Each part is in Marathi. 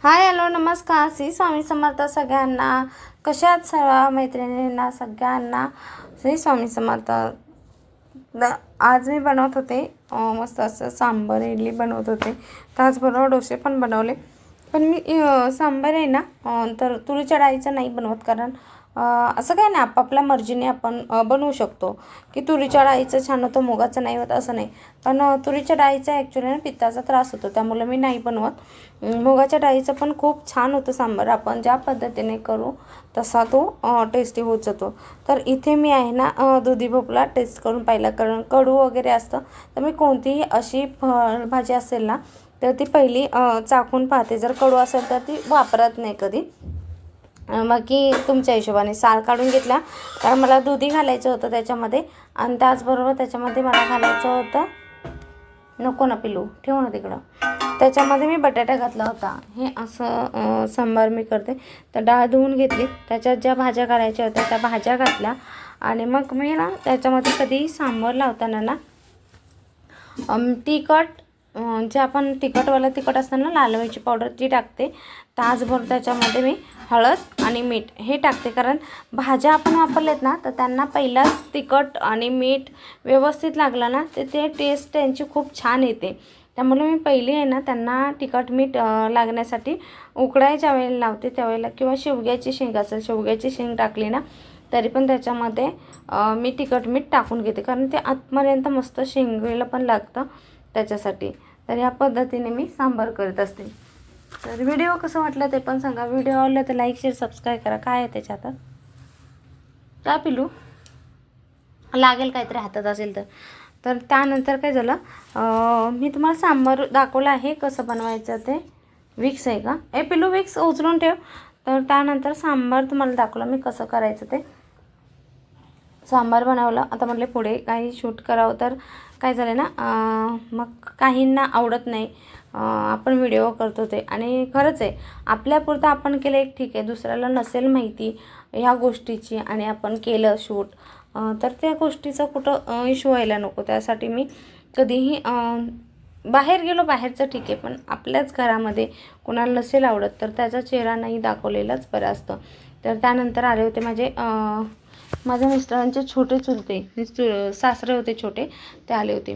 हाय हॅलो नमस्कार श्री स्वामी समर्थ सगळ्यांना. कशा आहात सर्व मैत्रिणींना सगळ्यांना श्री स्वामी समर्थ. आज मी बनवत होते मस्त असं सांबार इडली बनवत होते. त्याचबरोबर डोसे पण बनवले. पण मी सांबार आहे ना तर तुरीच्या डाळीचं नाही बनवत, कारण असं काय नाही, आपापल्या मर्जीने आपण बनवू शकतो. की तुरीच्या डाळीचं छान होतं मुगाचं नाही होत असं नाही. पण तुरीच्या डाळीचा ॲक्च्युली ना पित्ताचा त्रास होतो, त्यामुळे मी नाही बनवत. मुगाच्या डाळीचं पण खूप छान होतं सांबार. आपण ज्या पद्धतीने करू तसा तो टेस्टी होत जातो. तर इथे मी आहे ना दुधी भोपळा टेस्ट करून पाहिला, कारण कडू वगैरे असतं. तर मी कोणतीही अशी फळभाजी असेल ना तर ती पहिली चाखून पाहते. जर कडू असेल तर ती वापरत नाही कधी. बाकी तुमच्या हिशोबाने साल काढून घेतला, कारण मला दुधी घालायचं होतं त्याच्यामध्ये. आणि त्याचबरोबर त्याच्यामध्ये मला घालायचं होतं, नको ना पिलू ठेवू ना तिकडं, त्याच्यामध्ये मी बटाटा घातला होता. हे असं सांबार मी करते. तर डाळ धुवून घेतली, त्याच्यात ज्या भाज्या घालायच्या होत्या त्या भाज्या घातल्या. आणि मग मी ना त्याच्यामध्ये कधीही सांबार लावताना ना तिखट, जे आपण तिखटवालं तिखट असतं ना लाल मिरची पावडर ती टाकते. त्याचबरोबर त्याच्यामध्ये मी हळद आणि मीठ हे टाकते, कारण भाज्या आपण वापरलेत ना तर त्यांना पहिलाच तिखट आणि मीठ व्यवस्थित लागलं ना तर ते टेस्ट त्यांची खूप छान येते. त्यामुळे मी पहिली आहे ना त्यांना तिखट मीठ लागण्यासाठी उकडायच्या वेळेला लावते, त्यावेळेला. किंवा शेवग्याची शेंग असेल, शेवग्याची शेंग टाकली ना तरी पण त्याच्यामध्ये मी तिखट मीठ टाकून घेते, कारण ते आतपर्यंत मस्त शेंगेला पण लागतं त्याच्यासाठी. तर या पद्धतीने मी सांबार करत असते. तर व्हिडिओ कसं वाटलं ते पण सांगा. व्हिडिओ आवडला तर लाईक शेअर सबस्क्राईब करा. काय आहे त्याच्यात का पिलू लागेल काहीतरी हातात असेल तर. तर त्यानंतर काय झालं, मी तुम्हाला सांबार दाखवलं आहे कसं बनवायचं ते. विक्स आहे का ए पिलू, विक्स उचलून ठेव. तर त्यानंतर सांबार तुम्हाला दाखवलं मी कसं करायचं ते. सांबार बनवलं. आता म्हटले पुढे काही शूट करावं, तर काय झालं ना मग काहींना आवडत नाही आपण व्हिडिओ करतो ते. आणि खरंच आहे, आपल्यापुरतं आपण केलं एक ठीक आहे, दुसऱ्याला नसेल माहिती ह्या गोष्टीची आणि आपण केलं शूट तर त्या गोष्टीचा कुठं इश्यू व्हायला नको. त्यासाठी मी कधीही बाहेर गेलो, बाहेरचं ठीक आहे, पण आपल्याच घरामध्ये कोणाला नसेल आवडत तर त्याचा चेहरा नाही दाखवलेलाच बरं असतं. तर त्यानंतर आले होते माझ्या मिस्टरांचे छोटे चुलते सासरे होते छोटे, ते आले होते.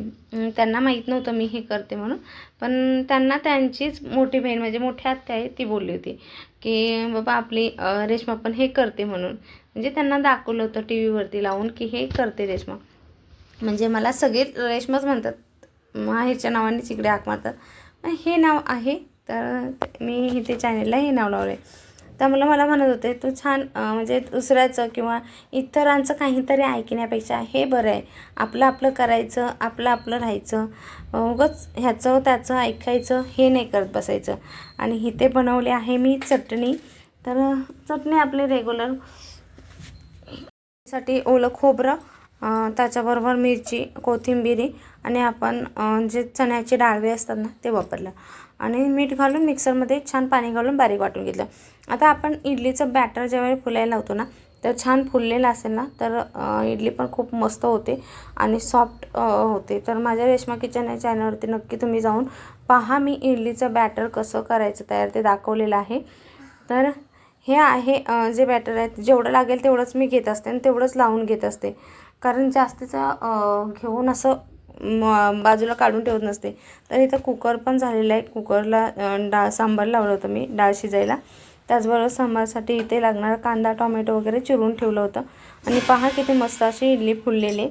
त्यांना माहीत नव्हतं मी हे करते म्हणून. पण त्यांना त्यांचीच मोठी बहीण म्हणजे मोठी आत्या आहे ती बोलली होती की बाबा आपली रेश्मा पण हे करते म्हणून. म्हणजे त्यांना दाखवलं होतं टी व्हीवरती लावून की हे करते रेश्मा. म्हणजे मला सगळे रेश्माच म्हणतात, माहेरच्या नावानेच इकडे हाक मारतात. हे नाव आहे तर मी इथे चॅनेलला हे नाव लावलं आहे. त्यामुळे मला म्हणत होते तू छान म्हणजे दुसऱ्याचं किंवा इतरांचं काहीतरी ऐकण्यापेक्षा हे बरं आहे, आपलं आपलं करायचं, आपलं आपलं राहायचं, उगाच ह्याचं त्याचं ऐकायचं हे नाही करत बसायचं. आणि इथे बनवले आहे मी चटणी. तर चटणी आपली रेग्युलर साठी ओलं खोबरं, त्याच्याबरोबर मिरची, कोथिंबिरी आणि आपण जे चण्याचे डाळवे असतात ना ते वापरलं. आणि मीठ घालून मिक्सरमध्ये छान पाणी घालून बारीक वाटून घेतलं. आता आपण इडलीचं बॅटर ज्यावेळी फुलायला लावतो ना तर छान फुललेलं असेल ना तर इडली पण खूप मस्त होते आणि सॉफ्ट होते. तर माझ्या रेश्मा किचन या चॅनलवरती नक्की तुम्ही जाऊन पहा. मी इडलीचं बॅटर कसं करायचं तयार ते दाखवलेलं आहे. तर हे आहे जे बॅटर आहे, जेवढं लागेल तेवढंच मी घेत असते आणि तेवढंच लावून घेत असते, कारण जास्तीचं घेऊन असं बाजूला काढून ठेवत नसते. तर इथं कुकर पण झालेलं आहे. कुकरला सांबार लावलं होतं मी डाळ शिजायला. त्याचबरोबर सांबारसाठी इथे लागणारा कांदा टोमॅटो वगैरे चिरून ठेवलं होतं. आणि पहा किती मस्त अशी इडली फुललेली.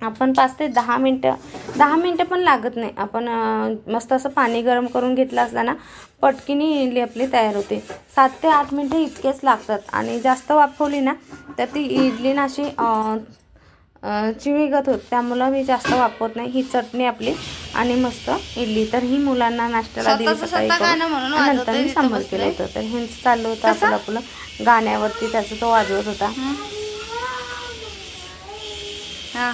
आपण 5 ते 10 मिनटं पण लागत नाही. आपण मस्त असं पाणी गरम करून घेतलं असलं ना पटकीने इडली आपली तयार होते. 7 ते 8 मिनटं इतकेच लागतात. आणि जास्त वाफवली ना तर ती इडली ना अशी चिवीगत होत, त्यामुळं मी जास्त वापरत नाही. ही चटणी आपली आणि मस्त इडली. तर ही मुलांना नाश्त्याला दिली सकाळी करून. नंतर मी सांबार केलं होतं. तर ह्यांचं चाललं होतं आपलं गाण्यावरती, त्याचं तो वाजवत होता. हां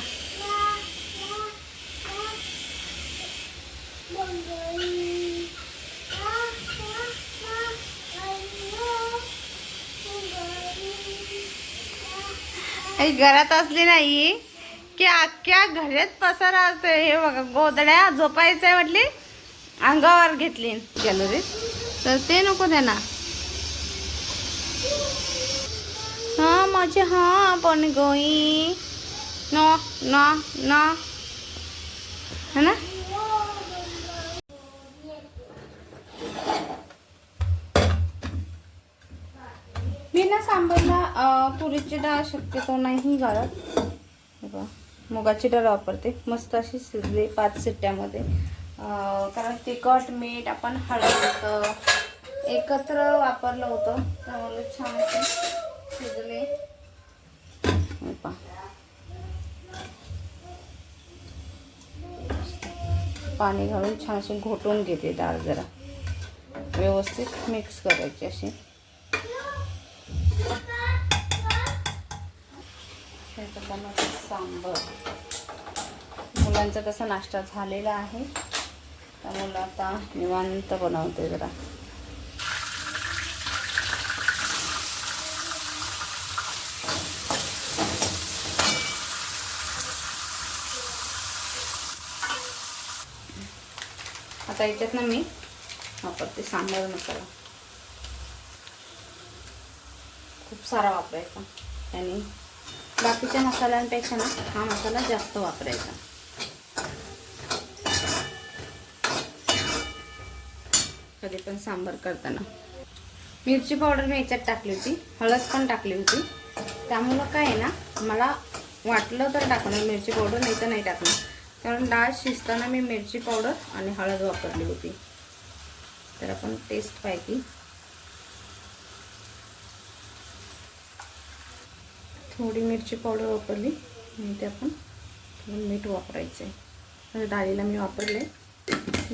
घरात असली नाही की अख्ख्या घरात पसारा असते. हे बघा गोदड्या झोपायचं आहे म्हटली, अंगावर घेतली गॅलरीत. तर ते नको त्यांना. हा माझे हा पण गोई नो नो नो है ना. मी ना सांबारला तुरीची डाळ शक्यतो नाही घालत. मुगाची डाळ वापरते. मस्त अशी शिजली 5 शिट्ट्यामध्ये. कारण तिखट मीठ आपण हळद एकत्र वापरलं होतं त्यामुळे छान शिजले. पाणी घालून छान अशी घोटून घेते डाळ. जरा व्यवस्थित मिक्स करायची अशी. सांबर मुलांचा तसा नाश्ता झालेला आहे त्यामुळे आता निवांत बनवते जरा. आता याच्यात ना मी वापरते सांबार मसाला. खूप सारा वापरायचा आणि बाकीच्या मसाल्यांपेक्षा ना हा मसाला जास्त वापरायचा. कधी पण सांबार करताना. मिरची पावडर मी याच्यात टाकली होती, हळद पण टाकली होती. त्यामुळं काय आहे ना, मला वाटलं तर टाकणार मिरची पावडर, नाही तर नाही टाकणार. कारण डाळ शिजताना मी मिरची पावडर आणि हळद वापरली होती. तर आपण टेस्ट पाहिजे. थोडी मिरची पावडर वापरली आणि ते आपण मीठ वापरायचं आहे. डाळीला मी वापरले.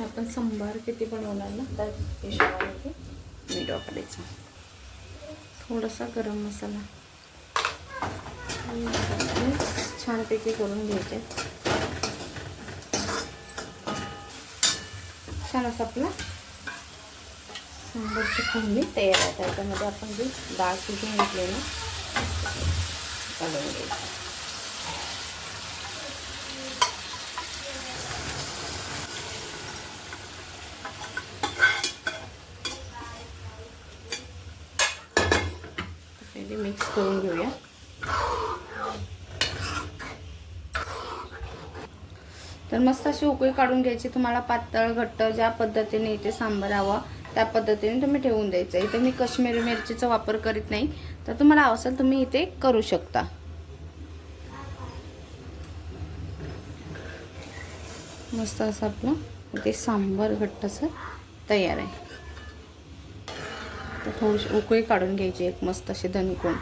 आपण सांबार किती बनवणार ना त्या हिशोबाने मीठ वापरायचं. थोडासा गरम मसाला छानपैकी करून घ्यायचे. छान असं आपला सांबारची फोडणी तयार आहे. त्याच्यामध्ये आपण जी डाळ शिजवून घेतली ना घालून घ्यायची. पहिले मिक्स करून घेऊया. तर मस्त अशी उकळी काढून घ्यायची. तुम्हाला पातळ घट्ट ज्या पद्धतीने इथे सांबार हवा त्या पद्धतीने तुम्ही ठेवून द्यायचं. इथे मी काश्मीरी मिरचीचा वापर करीत नाही, तर तुम्हाला असेल तुम्ही इथे करू शकता. मस्त असं आपलं इथे सांबार घट्ट असं तयार आहे. तर थोडीशी उकळी काढून घ्यायची एक मस्त अशी दणकून.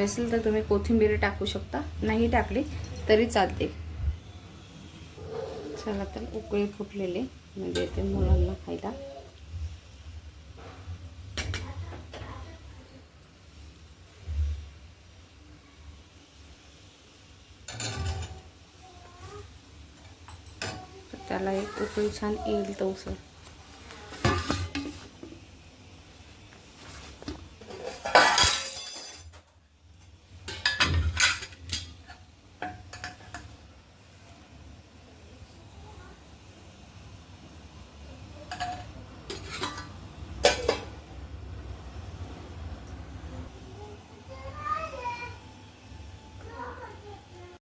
असेल तर तुम्ही कोथिंबीर टाकू शकता, नाही टाकली तरी चालते. चला तर उकळी फुटलेले म्हणजे ते मुलांना खायला. त्याला एक उकळी छान येईल तो